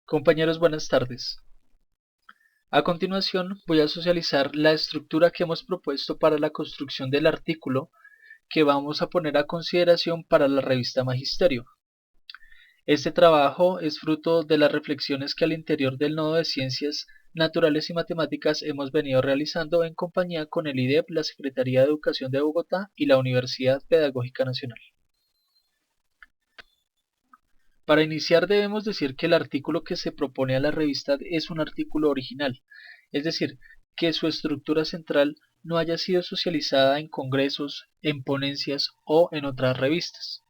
Compañeros, buenas tardes. A continuación voy a socializar la estructura que hemos propuesto para la construcción del artículo que vamos a poner a consideración para la revista Magisterio. Este trabajo es fruto de las reflexiones que al interior del nodo de Ciencias Naturales y Matemáticas hemos venido realizando en compañía con el IDEP, la Secretaría de Educación de Bogotá y la Universidad Pedagógica Nacional. Para iniciar debemos decir que el artículo que se propone a la revista es un artículo original, es decir, que su estructura central no haya sido socializada en congresos, en ponencias o en otras revistas.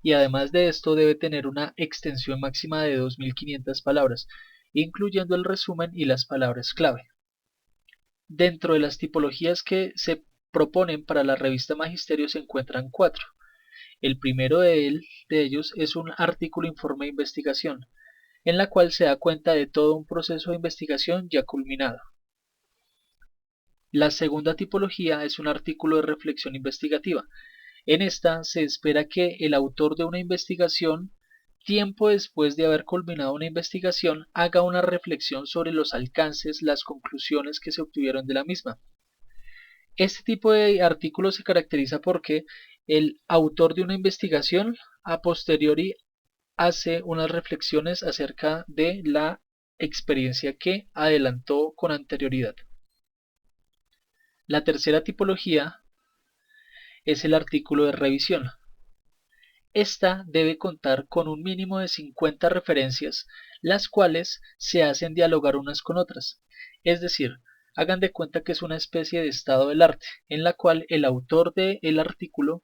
Y además de esto debe tener una extensión máxima de 2500 palabras, incluyendo el resumen y las palabras clave. Dentro de las tipologías que se proponen para la revista Magisterio se encuentran cuatro. El primero de ellos es un artículo informe de investigación, en la cual se da cuenta de todo un proceso de investigación ya culminado. La segunda tipología es un artículo de reflexión investigativa. En esta se espera que el autor de una investigación, tiempo después de haber culminado una investigación, haga una reflexión sobre los alcances, las conclusiones que se obtuvieron de la misma. Este tipo de artículo se caracteriza porque el autor de una investigación a posteriori hace unas reflexiones acerca de la experiencia que adelantó con anterioridad. La tercera tipología es el artículo de revisión. Esta debe contar con un mínimo de 50 referencias, las cuales se hacen dialogar unas con otras. Es decir, hagan de cuenta que es una especie de estado del arte, en la cual el autor del artículo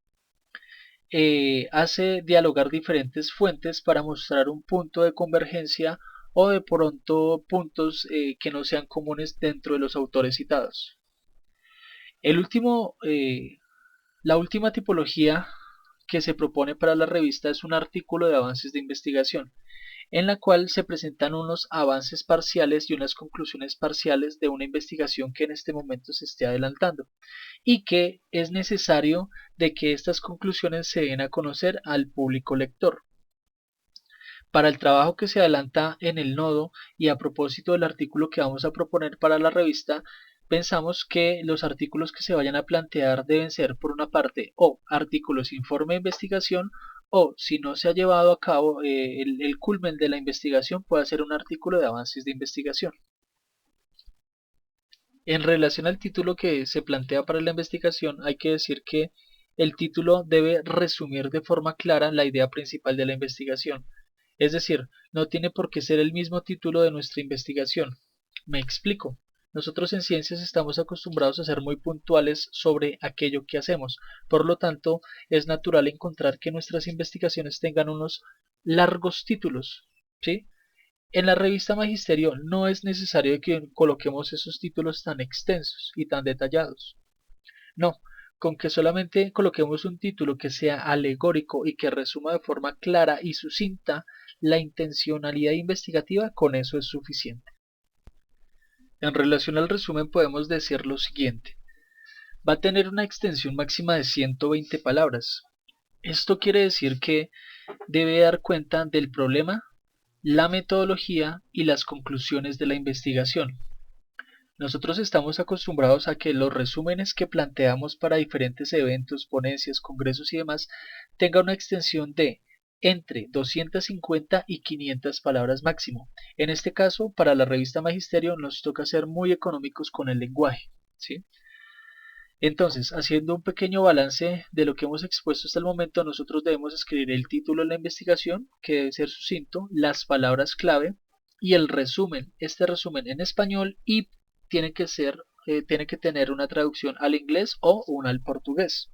hace dialogar diferentes fuentes para mostrar un punto de convergencia o de pronto puntos que no sean comunes dentro de los autores citados. La última tipología que se propone para la revista es un artículo de avances de investigación, en la cual se presentan unos avances parciales y unas conclusiones parciales de una investigación que en este momento se esté adelantando y que es necesario de que estas conclusiones se den a conocer al público lector. Para el trabajo que se adelanta en el nodo y a propósito del artículo que vamos a proponer para la revista, pensamos que los artículos que se vayan a plantear deben ser, por una parte, o artículos informe de investigación, o si no se ha llevado a cabo el culmen de la investigación, puede ser un artículo de avances de investigación. En relación al título que se plantea para la investigación, hay que decir que el título debe resumir de forma clara la idea principal de la investigación. Es decir, no tiene por qué ser el mismo título de nuestra investigación. Me explico. Nosotros en ciencias estamos acostumbrados a ser muy puntuales sobre aquello que hacemos. Por lo tanto, es natural encontrar que nuestras investigaciones tengan unos largos títulos, ¿sí? En la revista Magisterio no es necesario que coloquemos esos títulos tan extensos y tan detallados. No, con que solamente coloquemos un título que sea alegórico y que resuma de forma clara y sucinta la intencionalidad investigativa, con eso es suficiente. En relación al resumen podemos decir lo siguiente. Va a tener una extensión máxima de 120 palabras. Esto quiere decir que debe dar cuenta del problema, la metodología y las conclusiones de la investigación. Nosotros estamos acostumbrados a que los resúmenes que planteamos para diferentes eventos, ponencias, congresos y demás tengan una extensión de entre 250 y 500 palabras máximo. En este caso, para la revista Magisterio nos toca ser muy económicos con el lenguaje, ¿sí? Entonces, haciendo un pequeño balance de lo que hemos expuesto hasta el momento, nosotros debemos escribir el título de la investigación, que debe ser sucinto, las palabras clave y el resumen, este resumen en español y tiene que tener una traducción al inglés o una al portugués.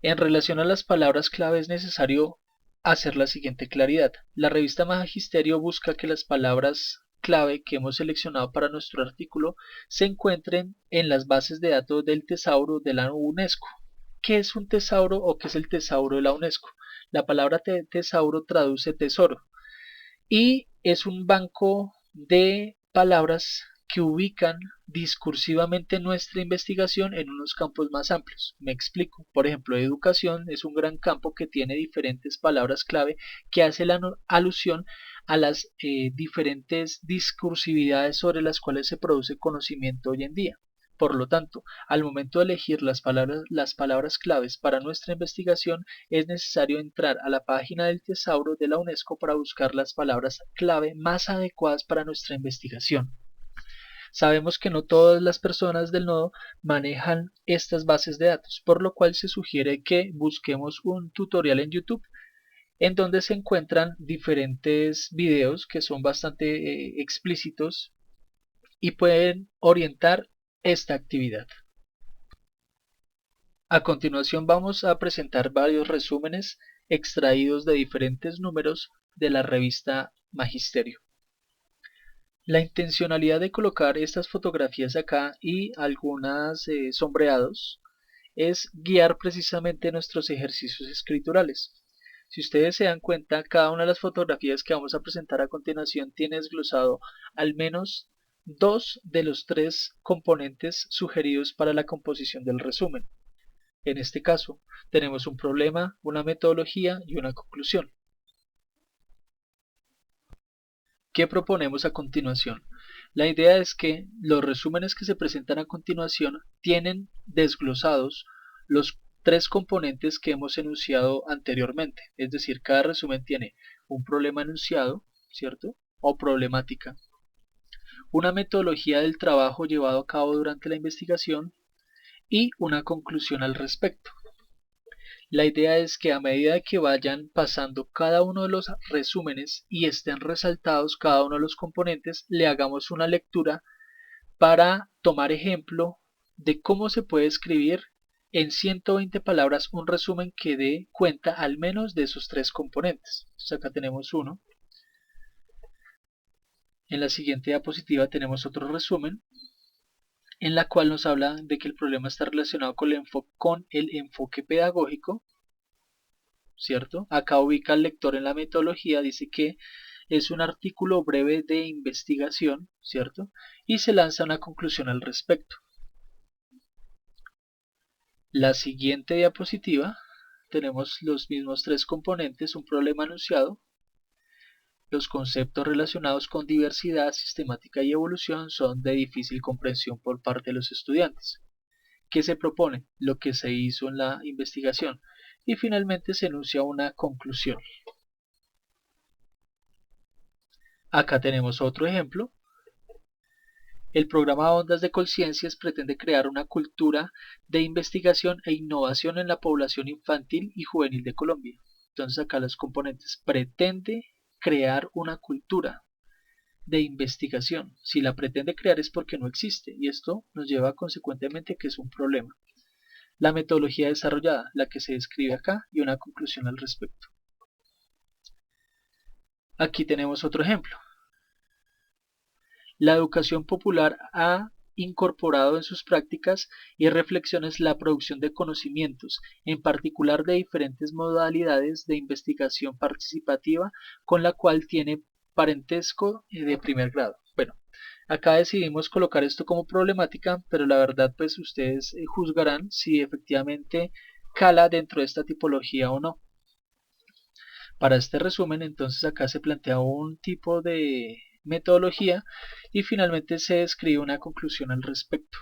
En relación a las palabras clave es necesario hacer la siguiente claridad. La revista Magisterio busca que las palabras clave que hemos seleccionado para nuestro artículo se encuentren en las bases de datos del tesauro de la UNESCO. ¿Qué es un tesauro o qué es el tesauro de la UNESCO? La palabra tesauro traduce tesoro y es un banco de palabras que ubican discursivamente nuestra investigación en unos campos más amplios. Me explico. Por ejemplo, educación es un gran campo que tiene diferentes palabras clave que hace la alusión a las diferentes discursividades sobre las cuales se produce conocimiento hoy en día. Por lo tanto, al momento de elegir las palabras claves para nuestra investigación, es necesario entrar a la página del Tesauro de la UNESCO para buscar las palabras clave más adecuadas para nuestra investigación. Sabemos que no todas las personas del nodo manejan estas bases de datos, por lo cual se sugiere que busquemos un tutorial en YouTube en donde se encuentran diferentes videos que son bastante explícitos y pueden orientar esta actividad. A continuación vamos a presentar varios resúmenes extraídos de diferentes números de la revista Magisterio. La intencionalidad de colocar estas fotografías acá y algunas sombreados es guiar precisamente nuestros ejercicios escriturales. Si ustedes se dan cuenta, cada una de las fotografías que vamos a presentar a continuación tiene desglosado al menos dos de los tres componentes sugeridos para la composición del resumen. En este caso, tenemos un problema, una metodología y una conclusión. ¿Qué proponemos a continuación? La idea es que los resúmenes que se presentan a continuación tienen desglosados los tres componentes que hemos enunciado anteriormente. Es decir, cada resumen tiene un problema enunciado, ¿cierto? O problemática. Una metodología del trabajo llevado a cabo durante la investigación y una conclusión al respecto. La idea es que a medida que vayan pasando cada uno de los resúmenes y estén resaltados cada uno de los componentes, le hagamos una lectura para tomar ejemplo de cómo se puede escribir en 120 palabras un resumen que dé cuenta al menos de esos tres componentes. Entonces acá tenemos uno. En la siguiente diapositiva tenemos otro resumen en la cual nos habla de que el problema está relacionado con el enfoque pedagógico, ¿cierto? Acá ubica al lector en la metodología, dice que es un artículo breve de investigación, ¿cierto? Y se lanza una conclusión al respecto. La siguiente diapositiva tenemos los mismos tres componentes, un problema anunciado, los conceptos relacionados con diversidad, sistemática y evolución son de difícil comprensión por parte de los estudiantes. ¿Qué se propone? Lo que se hizo en la investigación. Y finalmente se enuncia una conclusión. Acá tenemos otro ejemplo. El programa Ondas de Colciencias pretende crear una cultura de investigación e innovación en la población infantil y juvenil de Colombia. Entonces acá los componentes pretende crear una cultura de investigación. Si la pretende crear es porque no existe y esto nos lleva consecuentemente que es un problema. La metodología desarrollada, la que se describe acá y una conclusión al respecto. Aquí tenemos otro ejemplo. La educación popular ha incorporado en sus prácticas y reflexiones la producción de conocimientos, en particular de diferentes modalidades de investigación participativa con la cual tiene parentesco de primer grado. Bueno, acá decidimos colocar esto como problemática, pero la verdad pues ustedes juzgarán si efectivamente cala dentro de esta tipología o no. Para este resumen, entonces acá se plantea un tipo de metodología y finalmente se describe una conclusión al respecto.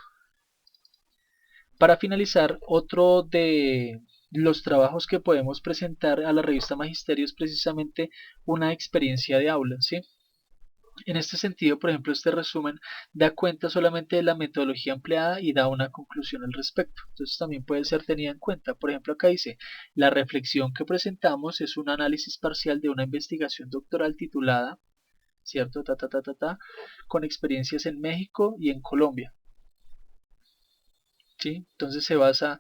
Para finalizar, otro de los trabajos que podemos presentar a la revista Magisterio es precisamente una experiencia de aula, ¿sí? En este sentido, por ejemplo, este resumen da cuenta solamente de la metodología empleada y da una conclusión al respecto. Entonces también puede ser tenida en cuenta. Por ejemplo, acá dice, la reflexión que presentamos es un análisis parcial de una investigación doctoral titulada, ¿cierto? Con experiencias en México y en Colombia. ¿Sí? Entonces se basa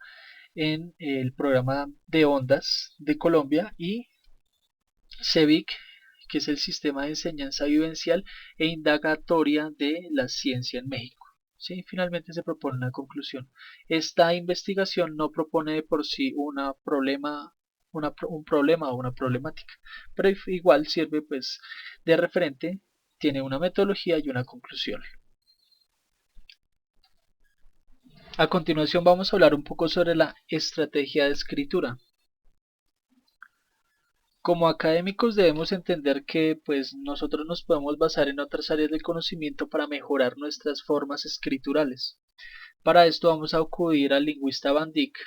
en el programa de ondas de Colombia y CEVIC, que es el sistema de enseñanza vivencial e indagatoria de la ciencia en México. ¿Sí? Finalmente se propone una conclusión. Esta investigación no propone de por sí un problema o una problemática, pero igual sirve pues de referente, tiene una metodología y una conclusión. A continuación vamos a hablar un poco sobre la estrategia de escritura. Como académicos debemos entender que pues nosotros nos podemos basar en otras áreas del conocimiento para mejorar nuestras formas escriturales. Para esto vamos a acudir al lingüista Van Dyck,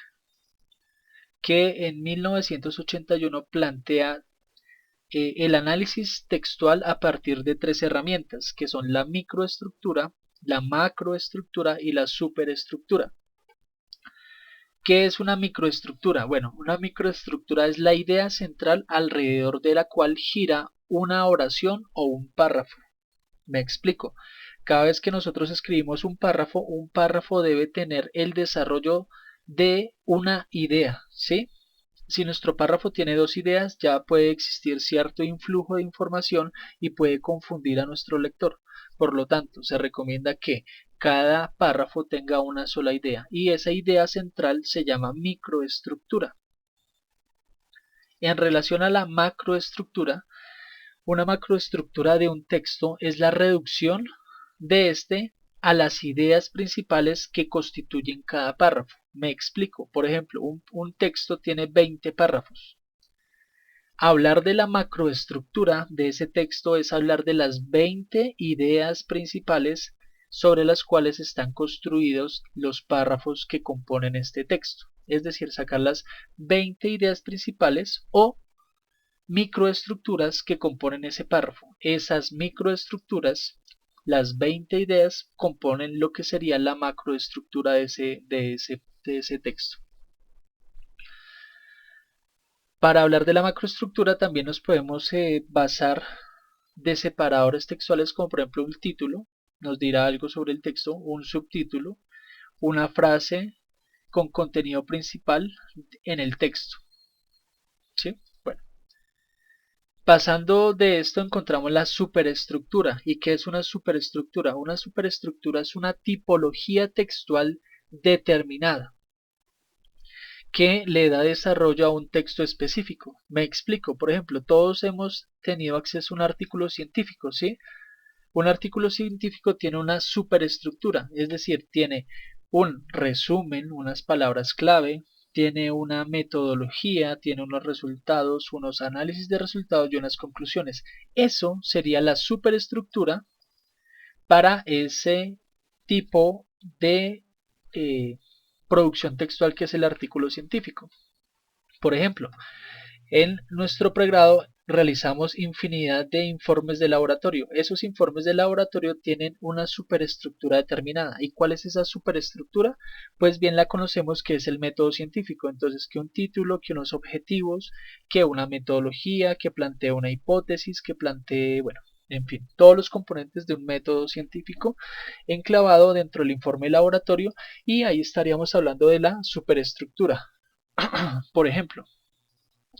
que en 1981 plantea el análisis textual a partir de tres herramientas, que son la microestructura, la macroestructura y la superestructura. ¿Qué es una microestructura? Bueno, una microestructura es la idea central alrededor de la cual gira una oración o un párrafo. Me explico. Cada vez que nosotros escribimos un párrafo debe tener el desarrollo de una idea, ¿sí? Si nuestro párrafo tiene dos ideas, ya puede existir cierto influjo de información y puede confundir a nuestro lector. Por lo tanto, se recomienda que cada párrafo tenga una sola idea y esa idea central se llama microestructura. En relación a la macroestructura, una macroestructura de un texto es la reducción de este a las ideas principales que constituyen cada párrafo. Me explico. Por ejemplo, un texto tiene 20 párrafos. Hablar de la macroestructura de ese texto es hablar de las 20 ideas principales sobre las cuales están construidos los párrafos que componen este texto. Es decir, sacar las 20 ideas principales o microestructuras que componen ese párrafo. Esas microestructuras, las 20 ideas, componen lo que sería la macroestructura de ese texto. Para hablar de la macroestructura también nos podemos basar de separadores textuales como por ejemplo un título, nos dirá algo sobre el texto, un subtítulo, una frase con contenido principal en el texto. ¿Sí? Bueno. Pasando de esto encontramos la superestructura. ¿Y qué es una superestructura? Una superestructura es una tipología textual determinada que le da desarrollo a un texto específico. Me explico, por ejemplo, todos hemos tenido acceso a un artículo científico, ¿sí? Un artículo científico tiene una superestructura, es decir, tiene un resumen, unas palabras clave, tiene una metodología, tiene unos resultados, unos análisis de resultados y unas conclusiones. Eso sería la superestructura para ese tipo de producción textual que es el artículo científico. Por ejemplo, en nuestro pregrado realizamos infinidad de informes de laboratorio. Esos informes de laboratorio tienen una superestructura determinada. ¿Y cuál es esa superestructura? Pues bien la conocemos, que es el método científico. Entonces, que un título, que unos objetivos, que una metodología, que plantee una hipótesis, que plantee, bueno, en fin, todos los componentes de un método científico enclavado dentro del informe de laboratorio, y ahí estaríamos hablando de la superestructura. Por ejemplo,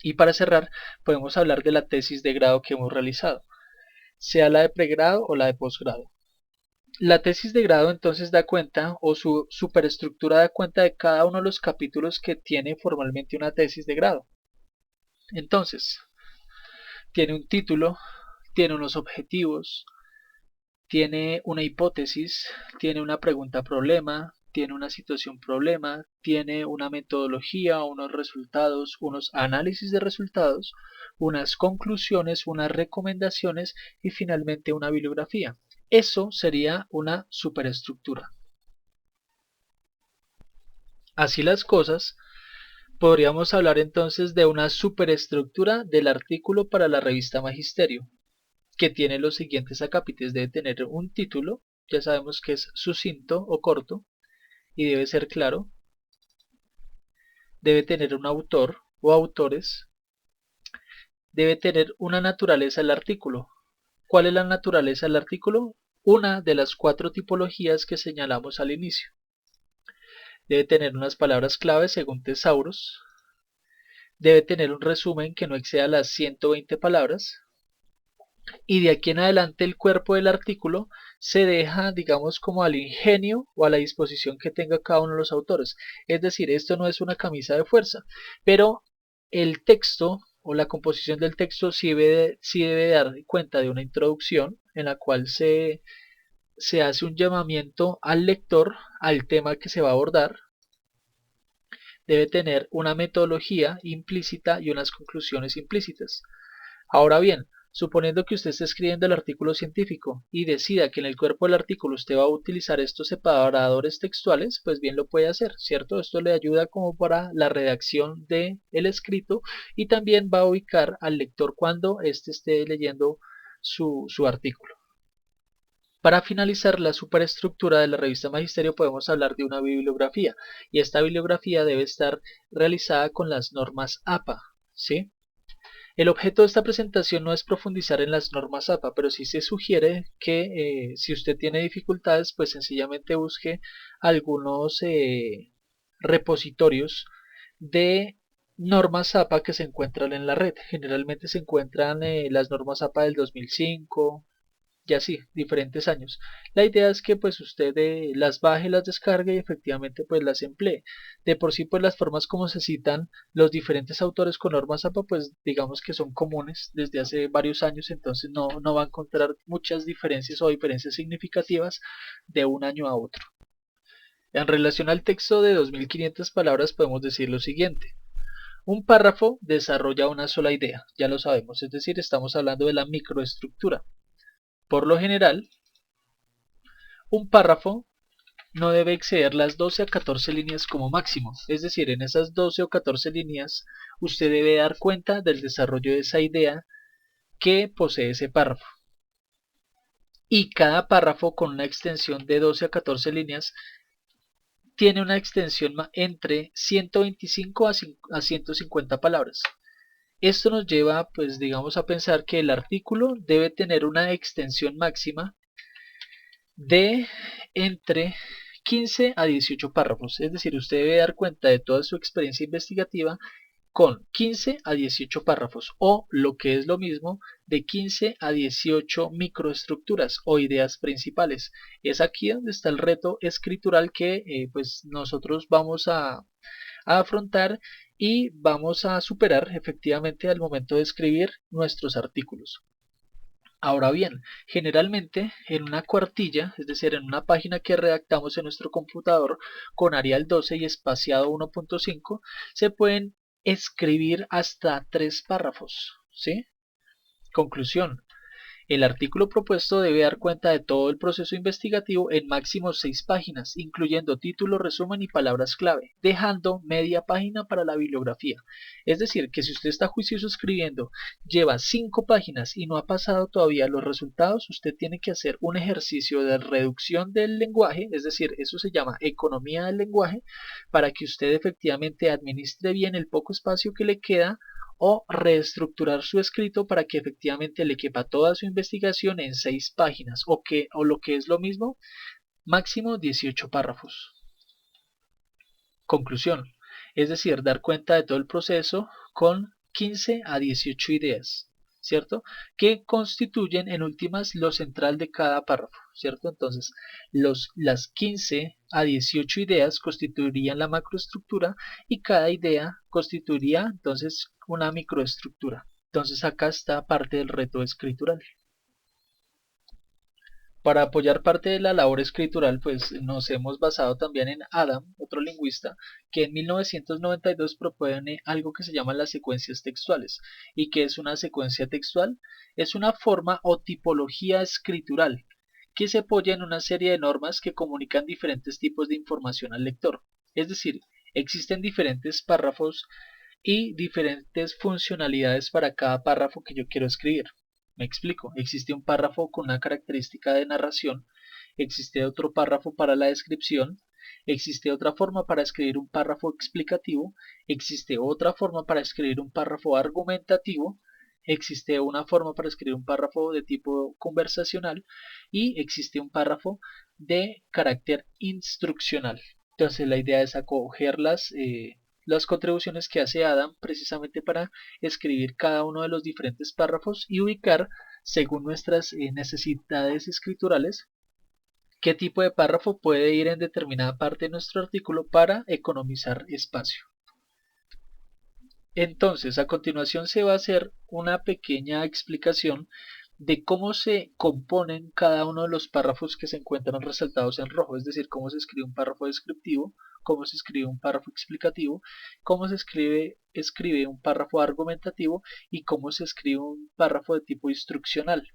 y para cerrar, podemos hablar de la tesis de grado que hemos realizado, sea la de pregrado o la de posgrado. La tesis de grado entonces da cuenta, o su superestructura da cuenta de cada uno de los capítulos que tiene formalmente una tesis de grado. Entonces, tiene un título, tiene unos objetivos, tiene una hipótesis, tiene una pregunta problema, tiene una situación problema, tiene una metodología, unos resultados, unos análisis de resultados, unas conclusiones, unas recomendaciones y finalmente una bibliografía. Eso sería una superestructura. Así las cosas, podríamos hablar entonces de una superestructura del artículo para la revista Magisterio, que tiene los siguientes acápites. Debe tener un título, ya sabemos que es sucinto o corto y debe ser claro. Debe tener un autor o autores. Debe tener una naturaleza del artículo. ¿Cuál es la naturaleza del artículo? Una de las 4 tipologías que señalamos al inicio. Debe tener unas palabras claves según Tesauros. Debe tener un resumen que no exceda las 120 palabras. Y de aquí en adelante el cuerpo del artículo se deja, digamos, como al ingenio o a la disposición que tenga cada uno de los autores. Es decir, esto no es una camisa de fuerza, pero el texto o la composición del texto sí debe dar cuenta de una introducción en la cual se hace un llamamiento al lector al tema que se va a abordar. debe tener una metodología implícita y unas conclusiones implícitas. Ahora bien, suponiendo que usted esté escribiendo el artículo científico y decida que en el cuerpo del artículo usted va a utilizar estos separadores textuales, pues bien lo puede hacer, ¿cierto? Esto le ayuda como para la redacción del escrito y también va a ubicar al lector cuando éste esté leyendo su artículo. Para finalizar la superestructura de la revista Magisterio podemos hablar de una bibliografía y esta bibliografía debe estar realizada con las normas APA, ¿sí? El objeto de esta presentación no es profundizar en las normas APA, pero sí se sugiere que si usted tiene dificultades, pues sencillamente busque algunos repositorios de normas APA que se encuentran en la red. Generalmente se encuentran las normas APA del 2005, y así, diferentes años. La idea es que pues usted las baje, las descargue y efectivamente pues las emplee. De por sí pues las formas como se citan los diferentes autores con normas APA pues digamos que son comunes desde hace varios años, entonces no va a encontrar muchas diferencias o diferencias significativas de un año a otro. En relación al texto de 2500 palabras podemos decir lo siguiente. Un párrafo desarrolla una sola idea, ya lo sabemos, es decir, estamos hablando de la microestructura. Por lo general, un párrafo no debe exceder las 12 a 14 líneas como máximo, es decir, en esas 12 o 14 líneas usted debe dar cuenta del desarrollo de esa idea que posee ese párrafo. Y cada párrafo con una extensión de 12 a 14 líneas tiene una extensión entre 125 a 150 palabras. Esto nos lleva, pues digamos, a pensar que el artículo debe tener una extensión máxima de entre 15 a 18 párrafos, es decir, usted debe dar cuenta de toda su experiencia investigativa con 15 a 18 párrafos o lo que es lo mismo de 15 a 18 microestructuras o ideas principales. Es aquí donde está el reto escritural que pues nosotros vamos a afrontar y vamos a superar efectivamente al momento de escribir nuestros artículos. Ahora bien, generalmente en una cuartilla, es decir, en una página que redactamos en nuestro computador con Arial 12 y espaciado 1.5, se pueden escribir hasta 3 párrafos, ¿sí? Conclusión. El artículo propuesto debe dar cuenta de todo el proceso investigativo en máximo 6 páginas, incluyendo título, resumen y palabras clave, dejando media página para la bibliografía. Es decir, que si usted está juicioso escribiendo, lleva 5 páginas y no ha pasado todavía los resultados, usted tiene que hacer un ejercicio de reducción del lenguaje, es decir, eso se llama economía del lenguaje, para que usted efectivamente administre bien el poco espacio que le queda o reestructurar su escrito para que efectivamente le quepa toda su investigación en 6 páginas o lo que es lo mismo, máximo 18 párrafos. Conclusión, es decir, dar cuenta de todo el proceso con 15 a 18 ideas, ¿cierto? Que constituyen en últimas lo central de cada párrafo, ¿cierto? Entonces, las 15 a 18 ideas constituirían la macroestructura y cada idea constituiría entonces una microestructura. Entonces acá está parte del reto escritural. Para apoyar parte de la labor escritural, pues nos hemos basado también en Adam, otro lingüista, que en 1992 propone algo que se llama las secuencias textuales. ¿Y qué es una secuencia textual? Es una forma o tipología escritural que se apoya en una serie de normas que comunican diferentes tipos de información al lector. Es decir, existen diferentes párrafos y diferentes funcionalidades para cada párrafo que yo quiero escribir. Me explico, existe un párrafo con una característica de narración, existe otro párrafo para la descripción, existe otra forma para escribir un párrafo explicativo, existe otra forma para escribir un párrafo argumentativo, existe una forma para escribir un párrafo de tipo conversacional y existe un párrafo de carácter instruccional. Entonces la idea es acoger las contribuciones que hace Adam precisamente para escribir cada uno de los diferentes párrafos y ubicar, según nuestras necesidades escriturales, qué tipo de párrafo puede ir en determinada parte de nuestro artículo para economizar espacio. Entonces, a continuación se va a hacer una pequeña explicación de cómo se componen cada uno de los párrafos que se encuentran resaltados en rojo, es decir, cómo se escribe un párrafo descriptivo, cómo se escribe un párrafo explicativo, cómo se escribe un párrafo argumentativo y cómo se escribe un párrafo de tipo instruccional.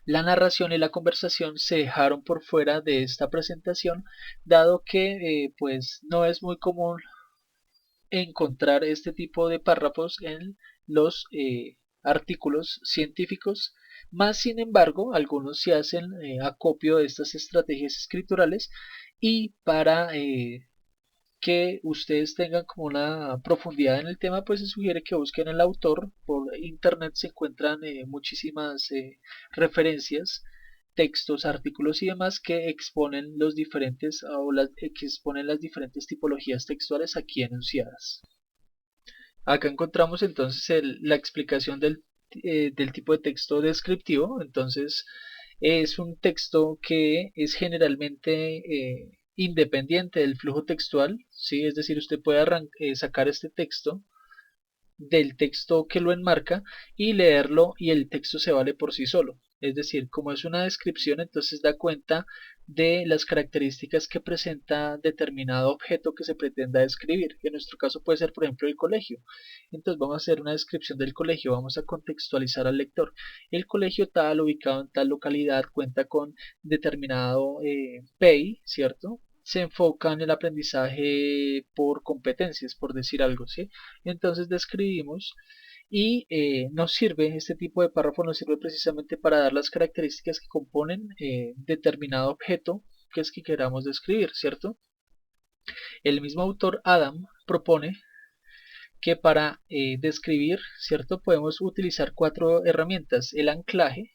La narración y la conversación se dejaron por fuera de esta presentación, dado que pues no es muy común encontrar este tipo de párrafos en los artículos científicos, más sin embargo algunos se hacen acopio de estas estrategias escriturales y para que ustedes tengan como una profundidad en el tema, pues se sugiere que busquen el autor. Por internet se encuentran muchísimas referencias, textos, artículos y demás que exponen los diferentes que exponen las diferentes tipologías textuales aquí enunciadas. Acá encontramos entonces la explicación del tipo de texto descriptivo. Entonces es un texto que es generalmente independiente del flujo textual, ¿sí? Es decir, usted puede sacar este texto del texto que lo enmarca y leerlo y el texto se vale por sí solo. Es decir, como es una descripción, entonces da cuenta de las características que presenta determinado objeto que se pretenda describir. En nuestro caso puede ser, por ejemplo, el colegio. Entonces vamos a hacer una descripción del colegio, vamos a contextualizar al lector. El colegio tal, ubicado en tal localidad, cuenta con determinado PEI, ¿cierto? Se enfoca en el aprendizaje por competencias, por decir algo, ¿sí? Entonces describimos y este tipo de párrafo nos sirve precisamente para dar las características que componen determinado objeto que es que queramos describir, ¿cierto? El mismo autor Adam propone que para describir, ¿cierto? Podemos utilizar 4 herramientas: el anclaje,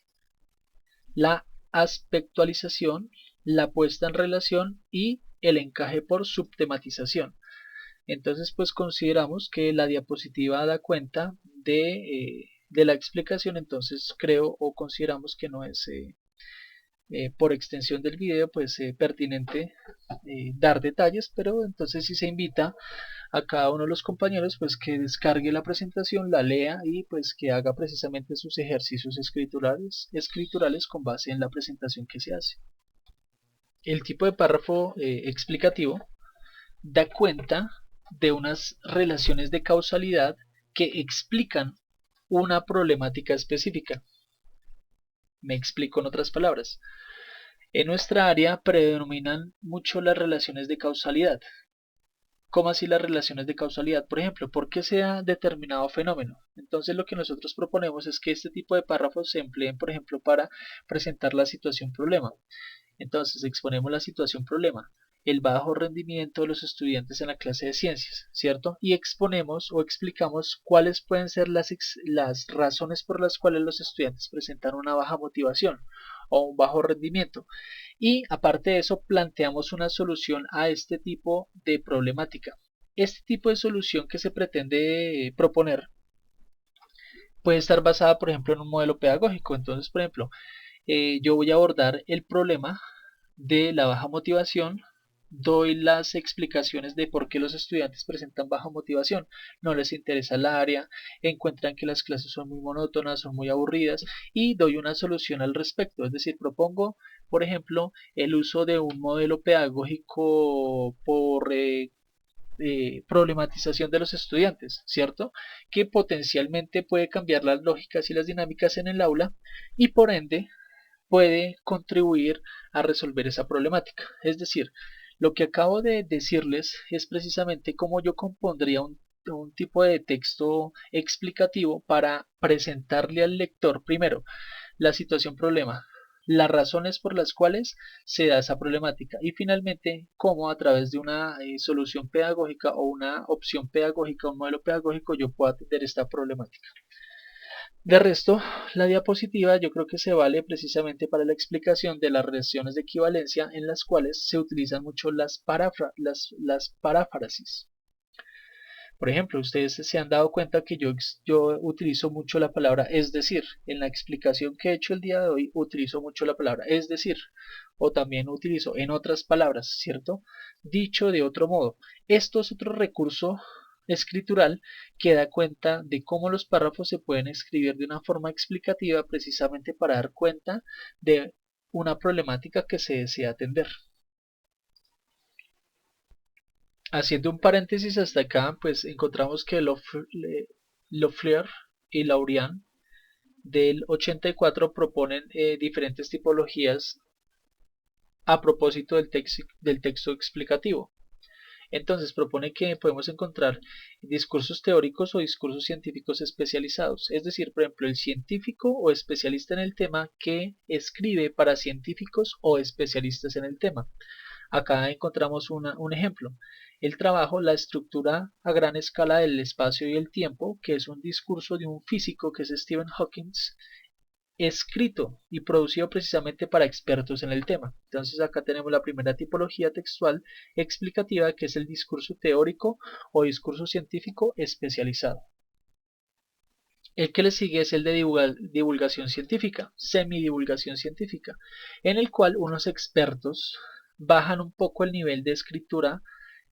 la aspectualización, la puesta en relación y el encaje por subtematización. Entonces, pues consideramos que la diapositiva da cuenta de la explicación, entonces creo o consideramos que no es por extensión del video pues pertinente dar detalles, pero entonces sí se invita a cada uno de los compañeros pues que descargue la presentación, la lea y pues que haga precisamente sus ejercicios escriturales con base en la presentación que se hace. El tipo de párrafo explicativo da cuenta de unas relaciones de causalidad que explican una problemática específica. Me explico en otras palabras. En nuestra área predominan mucho las relaciones de causalidad. ¿Cómo así las relaciones de causalidad? Por ejemplo, ¿por qué se da determinado fenómeno? Entonces lo que nosotros proponemos es que este tipo de párrafos se empleen, por ejemplo, para presentar la situación problema. Entonces exponemos la situación problema, el bajo rendimiento de los estudiantes en la clase de ciencias, ¿cierto? Y exponemos o explicamos cuáles pueden ser las razones por las cuales los estudiantes presentan una baja motivación o un bajo rendimiento. Y aparte de eso, planteamos una solución a este tipo de problemática. Este tipo de solución que se pretende proponer puede estar basada, por ejemplo, en un modelo pedagógico. Entonces, por ejemplo, yo voy a abordar el problema de la baja motivación, doy las explicaciones de por qué los estudiantes presentan baja motivación, no les interesa el área, encuentran que las clases son muy monótonas, son muy aburridas y doy una solución al respecto, es decir, propongo, por ejemplo, el uso de un modelo pedagógico por problematización de los estudiantes, ¿cierto? Que potencialmente puede cambiar las lógicas y las dinámicas en el aula y por ende puede contribuir a resolver esa problemática. Es decir, lo que acabo de decirles es precisamente cómo yo compondría un tipo de texto explicativo para presentarle al lector primero la situación problema, las razones por las cuales se da esa problemática y finalmente cómo a través de una solución pedagógica o una opción pedagógica, un modelo pedagógico, yo puedo atender esta problemática. De resto, la diapositiva yo creo que se vale precisamente para la explicación de las relaciones de equivalencia en las cuales se utilizan mucho las paráfrasis. Por ejemplo, ustedes se han dado cuenta que yo utilizo mucho la palabra es decir. En la explicación que he hecho el día de hoy utilizo mucho la palabra es decir. O también utilizo en otras palabras, ¿cierto? Dicho de otro modo. Esto es otro recurso escritural que da cuenta de cómo los párrafos se pueden escribir de una forma explicativa precisamente para dar cuenta de una problemática que se desea atender. Haciendo un paréntesis hasta acá, pues encontramos que Loeffler y Laurian del 84 proponen diferentes tipologías a propósito del texto explicativo. Entonces propone que podemos encontrar discursos teóricos o discursos científicos especializados, es decir, por ejemplo, el científico o especialista en el tema que escribe para científicos o especialistas en el tema. Acá encontramos un ejemplo. El trabajo, la estructura a gran escala del espacio y el tiempo, que es un discurso de un físico que es Stephen Hawking, escrito y producido precisamente para expertos en el tema. Entonces acá tenemos la primera tipología textual explicativa, que es el discurso teórico o discurso científico especializado. El que le sigue es el de divulgación científica, semidivulgación científica, en el cual unos expertos bajan un poco el nivel de escritura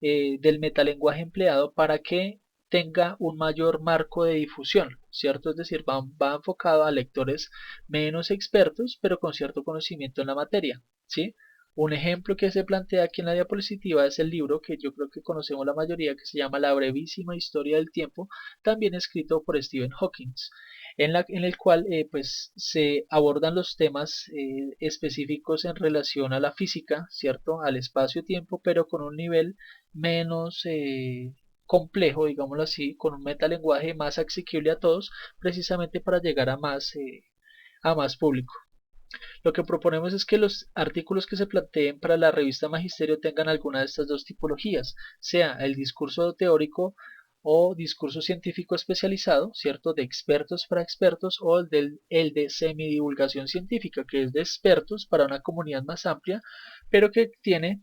del metalenguaje empleado para que tenga un mayor marco de difusión, ¿cierto? Es decir, va enfocado a lectores menos expertos, pero con cierto conocimiento en la materia, ¿sí? Un ejemplo que se plantea aquí en la diapositiva es el libro que yo creo que conocemos la mayoría, que se llama La brevísima historia del tiempo, también escrito por Stephen Hawking, en el cual pues se abordan los temas específicos en relación a la física, ¿cierto? Al espacio-tiempo, pero con un nivel menos complejo, digámoslo así, con un metalenguaje más asequible a todos, precisamente para llegar a más público. Lo que proponemos es que los artículos que se planteen para la revista Magisterio tengan alguna de estas dos tipologías, sea el discurso teórico o discurso científico especializado, ¿cierto? De expertos para expertos, o el de semidivulgación científica, que es de expertos para una comunidad más amplia, pero que tiene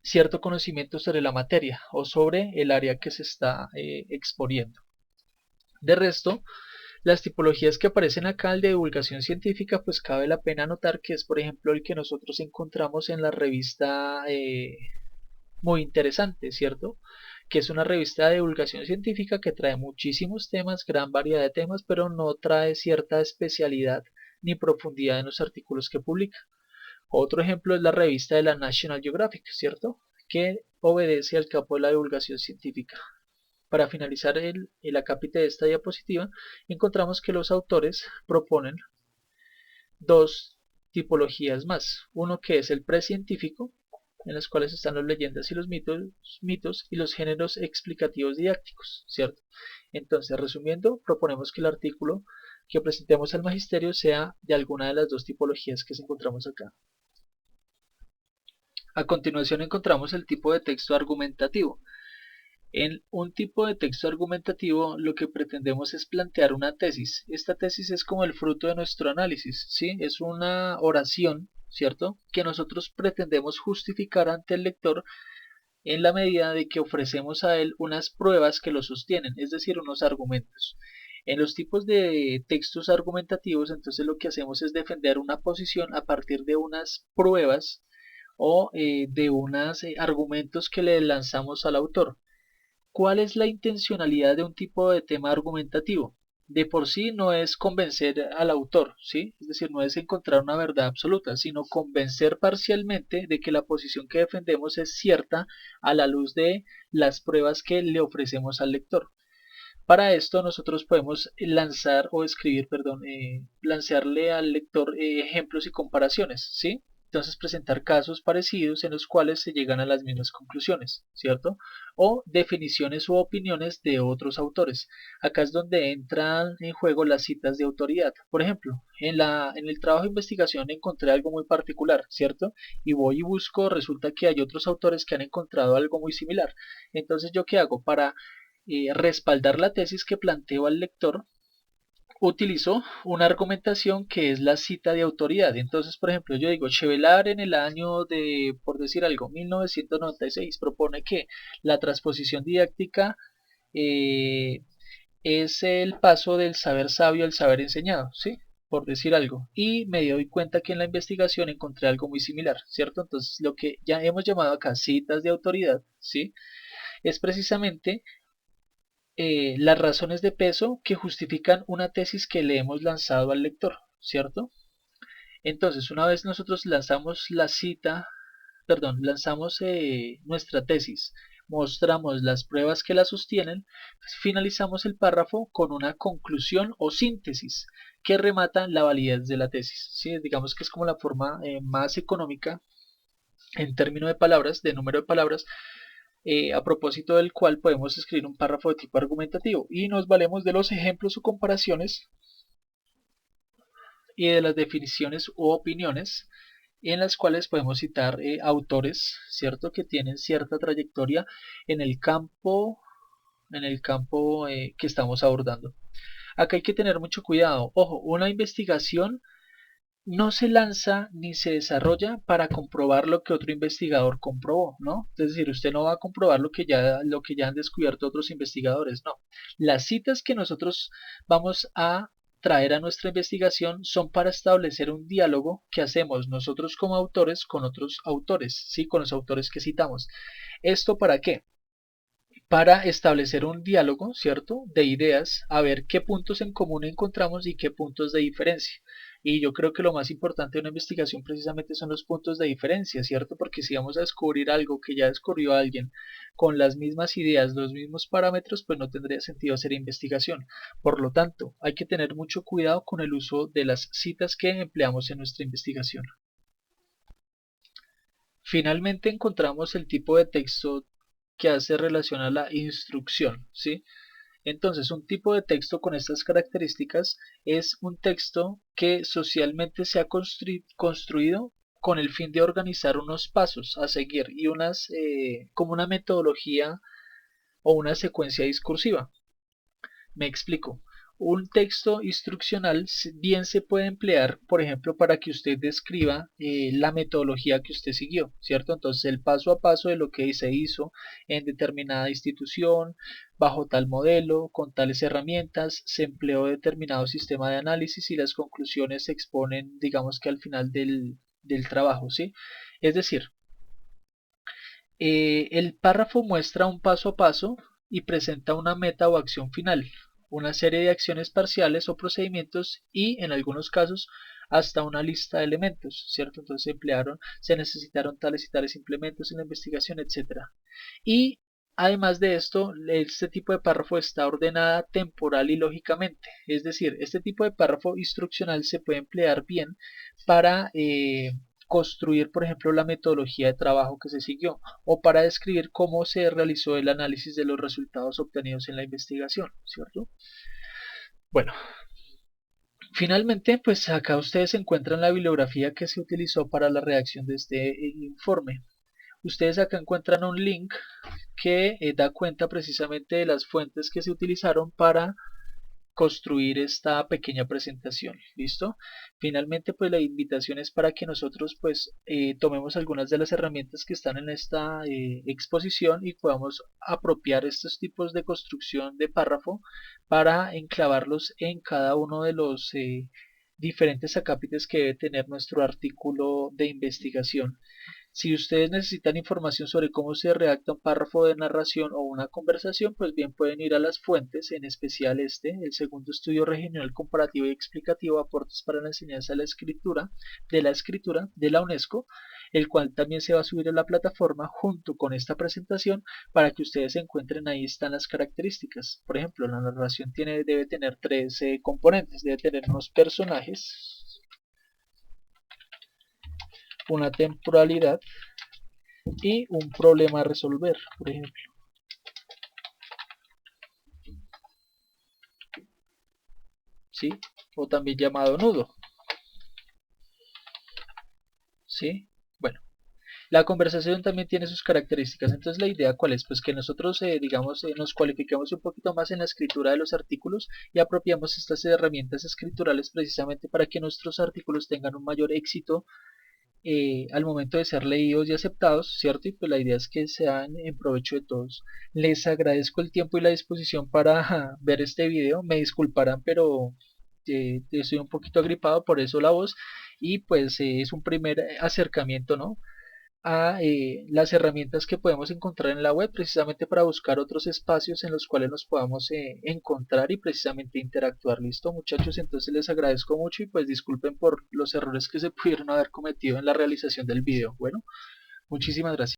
cierto conocimiento sobre la materia o sobre el área que se está exponiendo. De resto, las tipologías que aparecen acá, el de divulgación científica, pues cabe la pena notar que es, por ejemplo, el que nosotros encontramos en la revista Muy Interesante, ¿cierto? Que es una revista de divulgación científica que trae muchísimos temas, gran variedad de temas, pero no trae cierta especialidad ni profundidad en los artículos que publica. Otro ejemplo es la revista de la National Geographic, ¿cierto? Que obedece al campo de la divulgación científica. Para finalizar el acápite de esta diapositiva, encontramos que los autores proponen dos tipologías más. Uno que es el precientífico, en los cuales están las leyendas y los mitos y los géneros explicativos didácticos, ¿cierto? Entonces, resumiendo, proponemos que el artículo que presentemos al magisterio sea de alguna de las dos tipologías que encontramos acá. A continuación encontramos el tipo de texto argumentativo. En un tipo de texto argumentativo lo que pretendemos es plantear una tesis. Esta tesis es como el fruto de nuestro análisis, ¿sí? Es una oración, ¿cierto? Que nosotros pretendemos justificar ante el lector en la medida de que ofrecemos a él unas pruebas que lo sostienen, es decir, unos argumentos. En los tipos de textos argumentativos, entonces lo que hacemos es defender una posición a partir de unas pruebas o de unos argumentos que le lanzamos al autor. ¿Cuál es la intencionalidad de un tipo de tema argumentativo? De por sí no es convencer al autor, ¿sí? Es decir, no es encontrar una verdad absoluta, sino convencer parcialmente de que la posición que defendemos es cierta a la luz de las pruebas que le ofrecemos al lector. Para esto nosotros podemos lanzar o escribir, perdón, lanzarle al lector ejemplos y comparaciones, ¿sí? Entonces presentar casos parecidos en los cuales se llegan a las mismas conclusiones, ¿cierto? O definiciones u opiniones de otros autores. Acá es donde entran en juego las citas de autoridad. Por ejemplo, en el trabajo de investigación encontré algo muy particular, ¿cierto? Y voy y busco, resulta que hay otros autores que han encontrado algo muy similar. Entonces, ¿yo qué hago? Para respaldar la tesis que planteo al lector, utilizo una argumentación que es la cita de autoridad. Entonces, por ejemplo, yo digo, Chevelar en el año de, por decir algo, 1996 propone que la transposición didáctica es el paso del saber sabio al saber enseñado, ¿sí? Por decir algo. Y me doy cuenta que en la investigación encontré algo muy similar, ¿cierto? Entonces, lo que ya hemos llamado acá citas de autoridad, ¿sí? Es precisamente las razones de peso que justifican una tesis que le hemos lanzado al lector, ¿cierto? Entonces, una vez nosotros lanzamos la cita, perdón, lanzamos nuestra tesis, mostramos las pruebas que la sostienen, finalizamos el párrafo con una conclusión o síntesis que remata la validez de la tesis. ¿Sí? Digamos que es como la forma más económica en términos de palabras, de número de palabras, a propósito del cual podemos escribir un párrafo de tipo argumentativo y nos valemos de los ejemplos o comparaciones y de las definiciones u opiniones en las cuales podemos citar autores, ¿cierto? Que tienen cierta trayectoria en el campo, que estamos abordando. Acá hay que tener mucho cuidado. Ojo, una investigación no se lanza ni se desarrolla para comprobar lo que otro investigador comprobó, ¿no? Es decir, usted no va a comprobar lo que ya han descubierto otros investigadores, no. Las citas que nosotros vamos a traer a nuestra investigación son para establecer un diálogo que hacemos nosotros como autores con otros autores, ¿sí? Con los autores que citamos. ¿Esto para qué? Para establecer un diálogo, ¿cierto? De ideas, a ver qué puntos en común encontramos y qué puntos de diferencia. Y yo creo que lo más importante de una investigación precisamente son los puntos de diferencia, ¿cierto? Porque si vamos a descubrir algo que ya descubrió alguien con las mismas ideas, los mismos parámetros, pues no tendría sentido hacer investigación. Por lo tanto, hay que tener mucho cuidado con el uso de las citas que empleamos en nuestra investigación. Finalmente encontramos el tipo de texto que hace relación a la instrucción, ¿sí? Entonces, un tipo de texto con estas características es un texto que socialmente se ha construido con el fin de organizar unos pasos a seguir y como una metodología o una secuencia discursiva. Me explico. Un texto instruccional bien se puede emplear, por ejemplo, para que usted describa la metodología que usted siguió, ¿cierto? Entonces, el paso a paso de lo que se hizo en determinada institución, bajo tal modelo, con tales herramientas, se empleó determinado sistema de análisis y las conclusiones se exponen, digamos que al final del trabajo, ¿sí? Es decir, el párrafo muestra un paso a paso y presenta una meta o acción final, una serie de acciones parciales o procedimientos y, en algunos casos, hasta una lista de elementos, ¿cierto? Entonces se necesitaron tales y tales implementos en la investigación, etcétera. Y además de esto, este tipo de párrafo está ordenada temporal y lógicamente, es decir, este tipo de párrafo instruccional se puede emplear bien para construir, por ejemplo, la metodología de trabajo que se siguió o para describir cómo se realizó el análisis de los resultados obtenidos en la investigación, ¿cierto? Bueno, finalmente, pues acá ustedes encuentran la bibliografía que se utilizó para la redacción de este informe. Ustedes acá encuentran un link que da cuenta precisamente de las fuentes que se utilizaron para construir esta pequeña presentación. ¿Listo? Finalmente, pues la invitación es para que nosotros pues tomemos algunas de las herramientas que están en esta exposición y podamos apropiar estos tipos de construcción de párrafo para enclavarlos en cada uno de los diferentes acápites que debe tener nuestro artículo de investigación. Si ustedes necesitan información sobre cómo se redacta un párrafo de narración o una conversación, pues bien pueden ir a las fuentes, en especial el segundo estudio regional comparativo y explicativo, aportes para la enseñanza de la escritura de la UNESCO, el cual también se va a subir a la plataforma junto con esta presentación para que ustedes encuentren ahí están las características. Por ejemplo, la narración debe tener tres componentes, debe tener unos personajes, una temporalidad y un problema a resolver, por ejemplo. ¿Sí? O también llamado nudo. ¿Sí? Bueno, la conversación también tiene sus características. Entonces, la idea cuál es? Pues que nosotros, digamos, nos cualifiquemos un poquito más en la escritura de los artículos y apropiamos estas herramientas escriturales precisamente para que nuestros artículos tengan un mayor éxito al momento de ser leídos y aceptados, ¿cierto? Y pues la idea es que sean en provecho de todos. Les agradezco el tiempo y la disposición para ver este video. Me disculparán, pero estoy un poquito agripado, por eso la voz. Y pues es un primer acercamiento, ¿no? a las herramientas que podemos encontrar en la web, precisamente para buscar otros espacios en los cuales nos podamos encontrar y precisamente interactuar. Listo, muchachos, entonces les agradezco mucho y pues disculpen por los errores que se pudieron haber cometido en la realización del video. Bueno, muchísimas gracias.